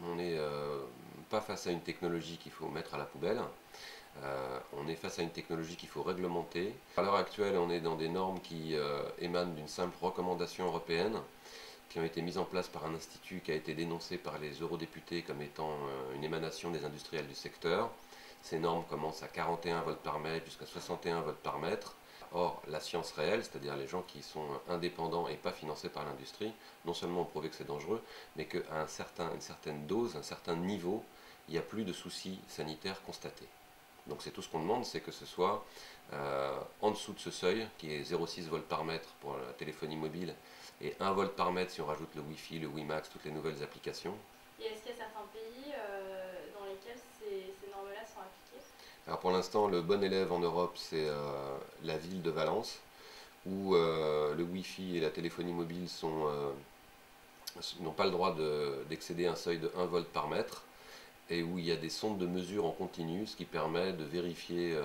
on n'est pas face à une technologie qu'il faut mettre à la poubelle. On est face à une technologie qu'il faut réglementer. À l'heure actuelle, on est dans des normes qui émanent d'une simple recommandation européenne, qui ont été mises en place par un institut qui a été dénoncé par les eurodéputés comme étant une émanation des industriels du secteur. Ces normes commencent à 41 volts par mètre jusqu'à 61 volts par mètre. Or, la science réelle, c'est-à-dire les gens qui sont indépendants et pas financés par l'industrie, non seulement ont prouvé que c'est dangereux, mais qu'à une certaine dose, un certain niveau, il n'y a plus de soucis sanitaires constatés. Donc c'est tout ce qu'on demande, c'est que ce soit en dessous de ce seuil, qui est 0,6 volts par mètre pour la téléphonie mobile, et 1 volt par mètre si on rajoute le Wi-Fi, le WiMAX, toutes les nouvelles applications. Et est-ce qu'il y a certains pays dans lesquels ces normes-là sont appliquées? Alors pour l'instant, le bon élève en Europe, c'est la ville de Valence, où le Wi-Fi et la téléphonie mobile n'ont pas le droit d'excéder un seuil de 1 volt par mètre, et où il y a des sondes de mesure en continu, ce qui permet de vérifier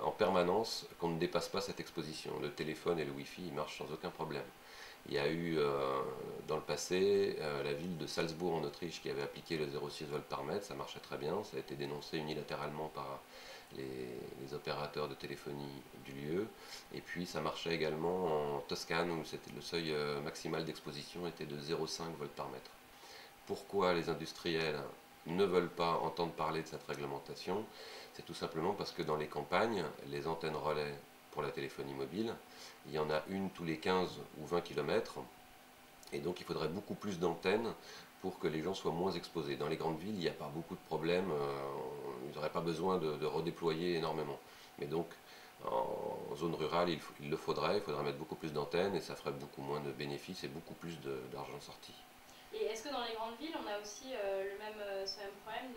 en permanence qu'on ne dépasse pas cette exposition. Le téléphone et le Wi-Fi ils marchent sans aucun problème. Il y a eu dans le passé la ville de Salzbourg en Autriche qui avait appliqué le 0,6 volts par mètre, ça marchait très bien, ça a été dénoncé unilatéralement par les opérateurs de téléphonie du lieu. Et puis ça marchait également en Toscane où le seuil maximal d'exposition était de 0,5 volts par mètre. Pourquoi les industriels ne veulent pas entendre parler de cette réglementation? C'est tout simplement parce que dans les campagnes, les antennes relais pour la téléphonie mobile, il y en a une tous les 15 ou 20 km, et donc il faudrait beaucoup plus d'antennes pour que les gens soient moins exposés. Dans les grandes villes, il n'y a pas beaucoup de problèmes, ils n'auraient pas besoin de redéployer énormément. Mais donc, en zone rurale, il faudrait mettre beaucoup plus d'antennes et ça ferait beaucoup moins de bénéfices et beaucoup plus d'argent sorti. Et est-ce que dans les grandes villes, on a aussi ce même problème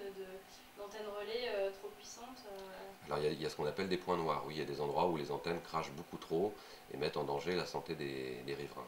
d'antennes relais trop puissantes? Alors il y a ce qu'on appelle des points noirs, oui, il y a des endroits où les antennes crachent beaucoup trop et mettent en danger la santé des riverains.